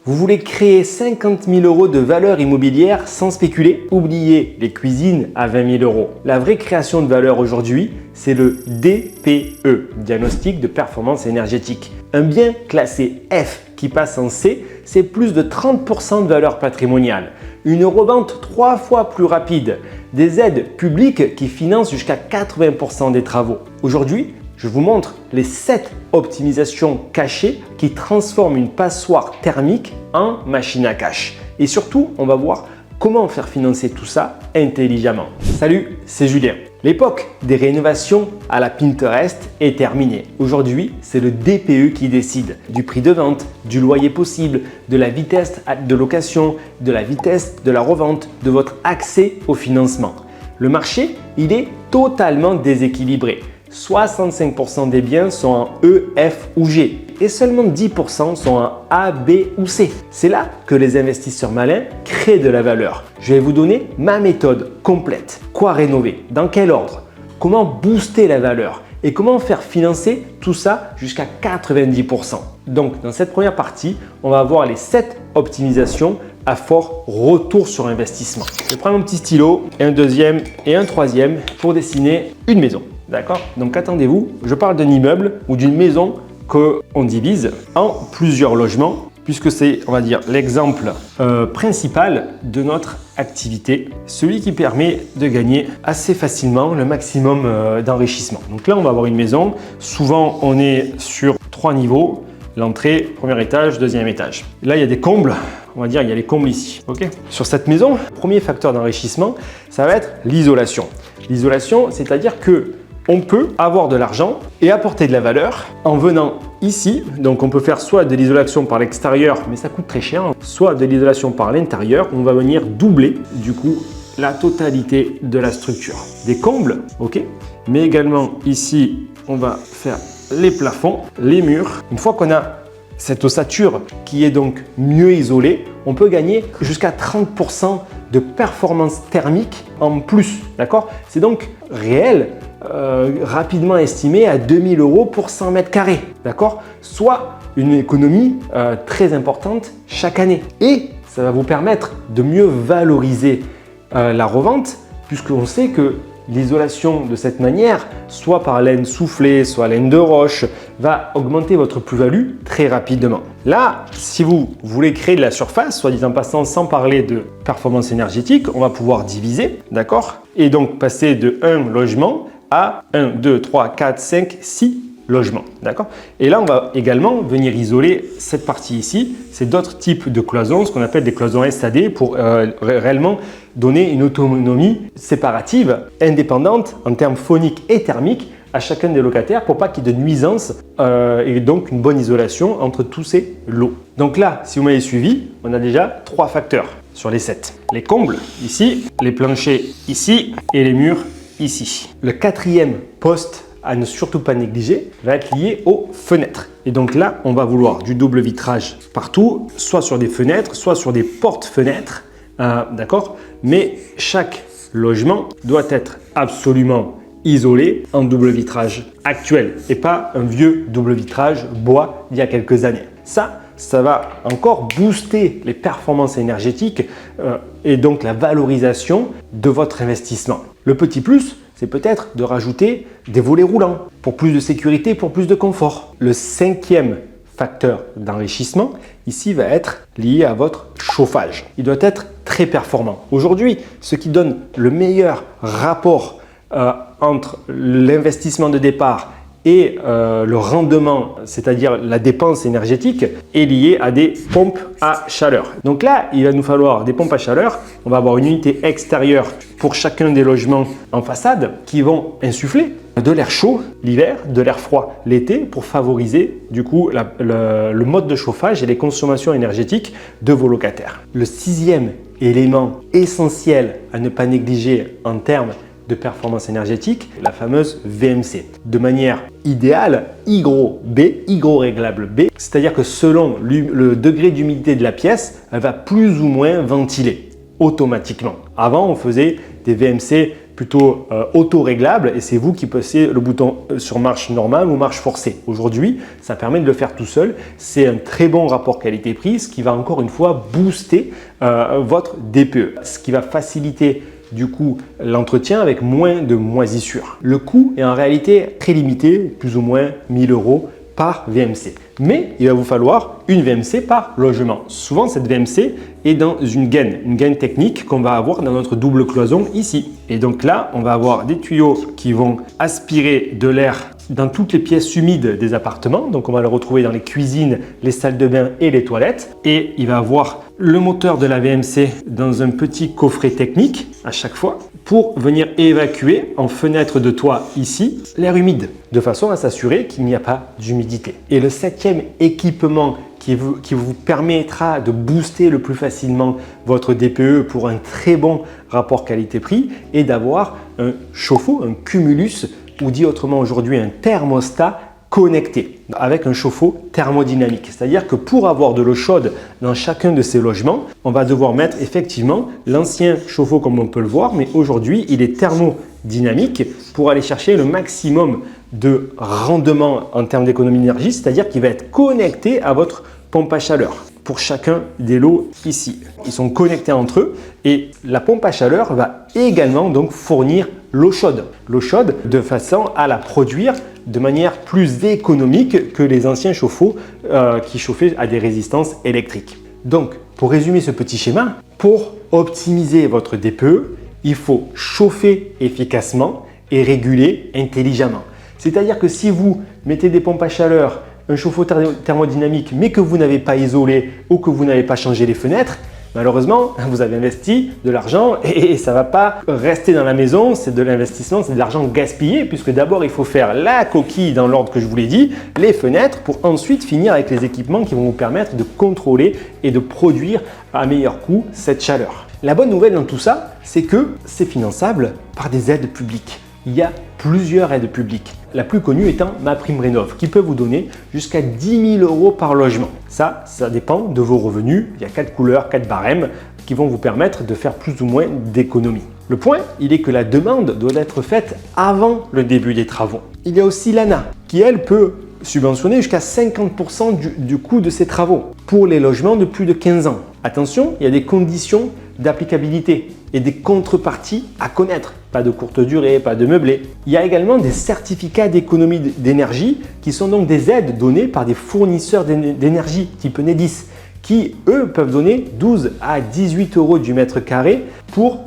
Vous voulez créer 50 000 € de valeur immobilière sans spéculer? Oubliez les cuisines à 20 000 €. La vraie création de valeur aujourd'hui, c'est le DPE, diagnostic de performance énergétique. Un bien classé F qui passe en C, c'est plus de 30% de valeur patrimoniale. Une revente 3 fois plus rapide. Des aides publiques qui financent jusqu'à 80% des travaux. Aujourd'hui, je vous montre les 7 optimisations cachées qui transforment une passoire thermique en machine à cash. Et surtout, on va voir comment faire financer tout ça intelligemment. Salut, c'est Julien. L'époque des rénovations à la Pinterest est terminée. Aujourd'hui, c'est le DPE qui décide du prix de vente, du loyer possible, de la vitesse de location, de la vitesse de la revente, de votre accès au financement. Le marché, il est totalement déséquilibré. 65% des biens sont en E, F ou G et seulement 10% sont en A, B ou C. C'est là que les investisseurs malins créent de la valeur. Je vais vous donner ma méthode complète. Quoi rénover? Dans quel ordre? Comment booster la valeur? Et comment faire financer tout ça jusqu'à 90%. Donc, dans cette première partie, on va voir les 7 optimisations à fort retour sur investissement. Je prends mon petit stylo, un deuxième et un troisième pour dessiner une maison. D'accord? Donc attendez-vous, je parle d'un immeuble ou d'une maison qu'on divise en plusieurs logements puisque c'est, on va dire, l'exemple principal de notre activité, celui qui permet de gagner assez facilement le maximum d'enrichissement. Donc là, on va avoir une maison. Souvent, on est sur 3 niveaux. L'entrée, premier étage, deuxième étage. Là, il y a des combles. On va dire, il y a les combles ici. Ok. Sur cette maison, le premier facteur d'enrichissement, ça va être l'isolation. L'isolation, c'est-à-dire que on peut avoir de l'argent et apporter de la valeur en venant ici. Donc, on peut faire soit de l'isolation par l'extérieur, mais ça coûte très cher, soit de l'isolation par l'intérieur. On va venir doubler du coup la totalité de la structure. Des combles, ok. Mais également ici, on va faire les plafonds, les murs. Une fois qu'on a cette ossature qui est donc mieux isolée, on peut gagner jusqu'à 30% de performance thermique en plus. D'accord? C'est donc réel. Rapidement estimé à 2000 € pour 100 mètres carrés, d'accord? Soit une économie très importante chaque année. Et ça va vous permettre de mieux valoriser la revente puisqu'on sait que l'isolation de cette manière, soit par laine soufflée, soit laine de roche, va augmenter votre plus-value très rapidement. Là, si vous voulez créer de la surface, soit dit en passant sans parler de performance énergétique, on va pouvoir diviser, d'accord? Et donc passer de 1 logement à 1, 2, 3, 4, 5, 6 logements. D'accord? Et là, on va également venir isoler cette partie ici. C'est d'autres types de cloisons, ce qu'on appelle des cloisons SAD pour réellement donner une autonomie séparative, indépendante en termes phoniques et thermiques à chacun des locataires pour pas qu'il y ait de nuisances et donc une bonne isolation entre tous ces lots. Donc là, si vous m'avez suivi, on a déjà 3 facteurs sur les 7. Les combles ici, les planchers ici et les murs ici. Le 4e poste à ne surtout pas négliger va être lié aux fenêtres. Et donc là, on va vouloir du double vitrage partout, soit sur des fenêtres, soit sur des portes-fenêtres. D'accord? Mais chaque logement doit être absolument isolé en double vitrage actuel et pas un vieux double vitrage bois d'il y a quelques années. Ça va encore booster les performances énergétiques et donc la valorisation de votre investissement. Le petit plus, c'est peut-être de rajouter des volets roulants pour plus de sécurité, pour plus de confort. Le 5e facteur d'enrichissement ici va être lié à votre chauffage. Il doit être très performant. Aujourd'hui, ce qui donne le meilleur rapport entre l'investissement de départ et le rendement, c'est-à-dire la dépense énergétique, est lié à des pompes à chaleur. Donc là, il va nous falloir des pompes à chaleur. On va avoir une unité extérieure pour chacun des logements en façade qui vont insuffler de l'air chaud l'hiver, de l'air froid l'été pour favoriser du coup le mode de chauffage et les consommations énergétiques de vos locataires. Le 6e élément essentiel à ne pas négliger en termes de performance énergétique, la fameuse VMC. De manière idéale, hygrO B, hygroréglable B, c'est-à-dire que selon le degré d'humidité de la pièce, elle va plus ou moins ventiler automatiquement. Avant, on faisait des VMC plutôt auto-réglable et c'est vous qui passez le bouton sur marche normale ou marche forcée. Aujourd'hui, ça permet de le faire tout seul. C'est un très bon rapport qualité-prix, ce qui va encore une fois booster votre DPE, ce qui va faciliter du coup l'entretien avec moins de moisissures. Le coût est en réalité très limité, plus ou moins 1000 € par VMC. Mais il va vous falloir une VMC par logement. Souvent, cette VMC est dans une gaine technique qu'on va avoir dans notre double cloison ici. Et donc là, on va avoir des tuyaux qui vont aspirer de l'air dans toutes les pièces humides des appartements. Donc, on va le retrouver dans les cuisines, les salles de bain et les toilettes. Et il va avoir le moteur de la VMC dans un petit coffret technique à chaque fois pour venir évacuer en fenêtre de toit ici l'air humide de façon à s'assurer qu'il n'y a pas d'humidité. Et le septième équipement qui vous permettra de booster le plus facilement votre DPE pour un très bon rapport qualité-prix est d'avoir un chauffe-eau, un cumulus ou dit autrement aujourd'hui un thermostat connecté avec un chauffe-eau thermodynamique. C'est-à-dire que pour avoir de l'eau chaude dans chacun de ces logements, on va devoir mettre effectivement l'ancien chauffe-eau comme on peut le voir, mais aujourd'hui il est thermodynamique pour aller chercher le maximum de rendement en termes d'économie d'énergie, c'est-à-dire qu'il va être connecté à votre pompe à chaleur pour chacun des lots ici. Ils sont connectés entre eux et la pompe à chaleur va également donc fournir l'eau chaude de façon à la produire de manière plus économique que les anciens chauffe-eau qui chauffaient à des résistances électriques. Donc, pour résumer ce petit schéma, pour optimiser votre DPE, il faut chauffer efficacement et réguler intelligemment. C'est-à-dire que si vous mettez des pompes à chaleur, un chauffe-eau thermodynamique, mais que vous n'avez pas isolé ou que vous n'avez pas changé les fenêtres, malheureusement, vous avez investi de l'argent et ça ne va pas rester dans la maison. C'est de l'investissement, c'est de l'argent gaspillé puisque d'abord, il faut faire la coquille dans l'ordre que je vous l'ai dit, les fenêtres pour ensuite finir avec les équipements qui vont vous permettre de contrôler et de produire à meilleur coût cette chaleur. La bonne nouvelle dans tout ça, c'est que c'est finançable par des aides publiques. Il y a plusieurs aides publiques. La plus connue étant MaPrimeRénov' qui peut vous donner jusqu'à 10 000 € par logement. Ça dépend de vos revenus. Il y a 4 couleurs, 4 barèmes qui vont vous permettre de faire plus ou moins d'économies. Le point, il est que la demande doit être faite avant le début des travaux. Il y a aussi l'ANA qui, elle, peut subventionner jusqu'à 50% du coût de ces travaux pour les logements de plus de 15 ans. Attention, il y a des conditions d'applicabilité et des contreparties à connaître. Pas de courte durée, pas de meublé. Il y a également des certificats d'économie d'énergie qui sont donc des aides données par des fournisseurs d'énergie type Enedis qui, eux, peuvent donner 12 à 18 € du mètre carré pour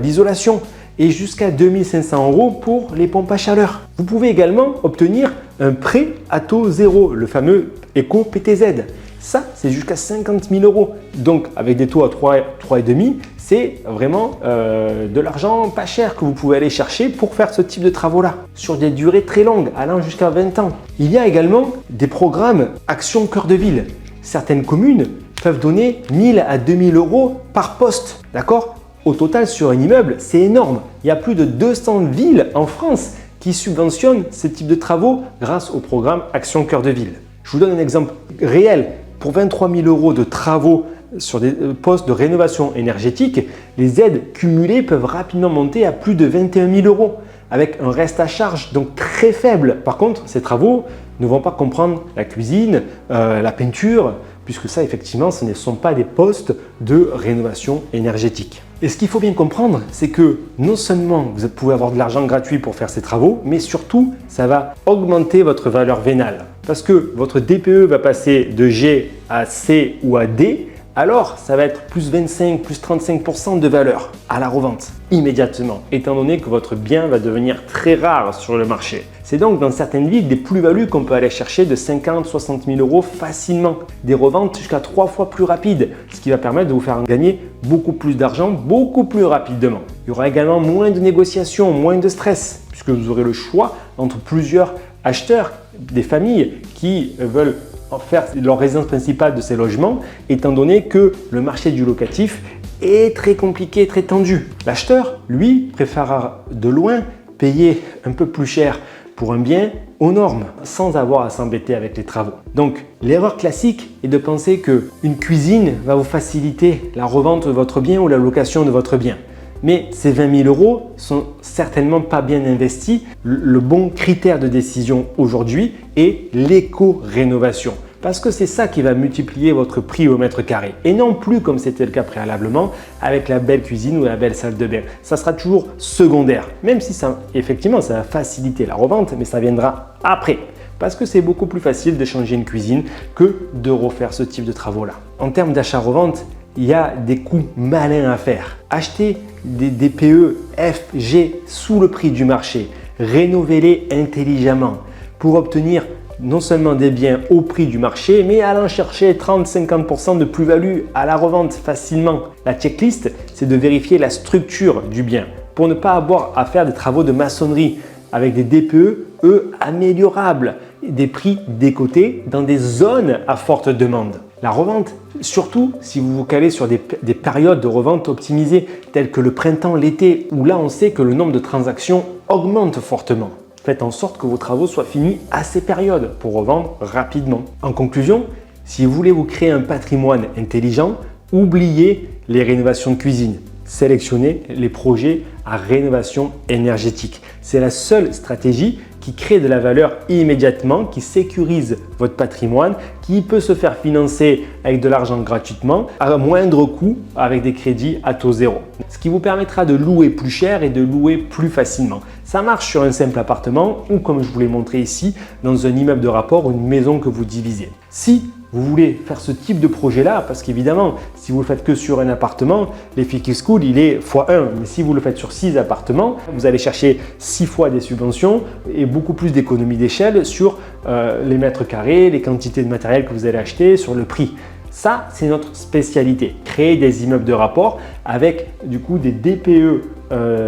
l'isolation et jusqu'à 2 500 € pour les pompes à chaleur. Vous pouvez également obtenir un prêt à taux zéro, le fameux éco-PTZ. Ça, c'est jusqu'à 50 000 €. Donc, avec des taux à 3,5, c'est vraiment de l'argent pas cher que vous pouvez aller chercher pour faire ce type de travaux-là, sur des durées très longues, allant jusqu'à 20 ans. Il y a également des programmes Action Cœur de Ville. Certaines communes peuvent donner 1 000 à 2 000 € par poste, d'accord? Au total, sur un immeuble, c'est énorme. Il y a plus de 200 villes en France qui subventionnent ce type de travaux grâce au programme Action Cœur de Ville. Je vous donne un exemple réel. Pour 23 000 € de travaux sur des postes de rénovation énergétique, les aides cumulées peuvent rapidement monter à plus de 21 000 € avec un reste à charge donc très faible. Par contre, ces travaux ne vont pas comprendre la cuisine, la peinture, puisque ça effectivement ce ne sont pas des postes de rénovation énergétique. Et ce qu'il faut bien comprendre, c'est que non seulement vous pouvez avoir de l'argent gratuit pour faire ces travaux, mais surtout ça va augmenter votre valeur vénale. Parce que votre DPE va passer de G à C ou à D, alors ça va être plus 25, plus 35% de valeur à la revente immédiatement, étant donné que votre bien va devenir très rare sur le marché. C'est donc dans certaines villes des plus-values qu'on peut aller chercher de 50 60 000 € facilement, des reventes jusqu'à 3 fois plus rapides, ce qui va permettre de vous faire gagner beaucoup plus d'argent, beaucoup plus rapidement. Il y aura également moins de négociations, moins de stress, puisque vous aurez le choix entre plusieurs acheteurs, des familles qui veulent en faire leur résidence principale de ces logements, étant donné que le marché du locatif est très compliqué, très tendu. L'acheteur, lui, préférera de loin payer un peu plus cher pour un bien aux normes, sans avoir à s'embêter avec les travaux. Donc, l'erreur classique est de penser qu'une cuisine va vous faciliter la revente de votre bien ou la location de votre bien. Mais ces 20 000 euros sont certainement pas bien investis. Le bon critère de décision aujourd'hui est l'éco-rénovation. Parce que c'est ça qui va multiplier votre prix au mètre carré. Et non plus comme c'était le cas préalablement avec la belle cuisine ou la belle salle de bain. Ça sera toujours secondaire. Même si effectivement, ça va faciliter la revente, mais ça viendra après. Parce que c'est beaucoup plus facile de changer une cuisine que de refaire ce type de travaux-là. En termes d'achat-revente, il y a des coûts malins à faire. Acheter des DPE F, G sous le prix du marché, rénovez-les intelligemment pour obtenir non seulement des biens au prix du marché, mais allant chercher 30-50% de plus-value à la revente facilement. La checklist, c'est de vérifier la structure du bien pour ne pas avoir à faire des travaux de maçonnerie avec des DPE, améliorables, des prix décotés dans des zones à forte demande. La revente, surtout si vous vous calez sur des périodes de revente optimisées telles que le printemps, l'été, où là on sait que le nombre de transactions augmente fortement. Faites en sorte que vos travaux soient finis à ces périodes pour revendre rapidement. En conclusion, si vous voulez vous créer un patrimoine intelligent, oubliez les rénovations de cuisine. Sélectionnez les projets à rénovation énergétique. C'est la seule stratégie qui crée de la valeur immédiatement, qui sécurise votre patrimoine, qui peut se faire financer avec de l'argent gratuitement, à moindre coût, avec des crédits à taux zéro. Ce qui vous permettra de louer plus cher et de louer plus facilement. Ça marche sur un simple appartement ou comme je vous l'ai montré ici, dans un immeuble de rapport ou une maison que vous divisez. Si vous voulez faire ce type de projet-là, parce qu'évidemment, si vous le faites que sur un appartement, l'Efficacy School, il est x1. Mais si vous le faites sur 6 appartements, vous allez chercher 6 fois des subventions et beaucoup plus d'économies d'échelle sur les mètres carrés, les quantités de matériel que vous allez acheter, sur le prix. Ça, c'est notre spécialité. Créer des immeubles de rapport avec du coup des DPE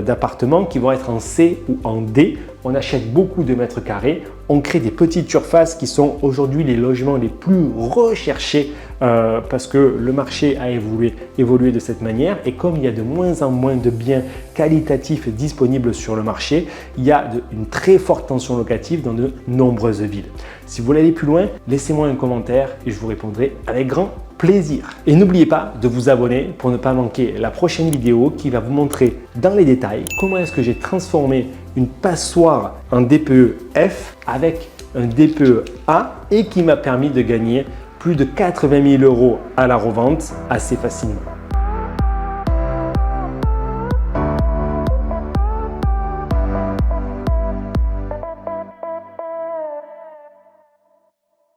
d'appartements qui vont être en C ou en D. On achète beaucoup de mètres carrés. On crée des petites surfaces qui sont aujourd'hui les logements les plus recherchés parce que le marché a évolué de cette manière. Et comme il y a de moins en moins de biens qualitatifs disponibles sur le marché, il y a une très forte tension locative dans de nombreuses villes. Si vous voulez aller plus loin, laissez-moi un commentaire et je vous répondrai avec grand plaisir. Et n'oubliez pas de vous abonner pour ne pas manquer la prochaine vidéo qui va vous montrer dans les détails comment est-ce que j'ai transformé une passoire en DPE F avec un DPE A et qui m'a permis de gagner plus de 80 000 euros à la revente assez facilement.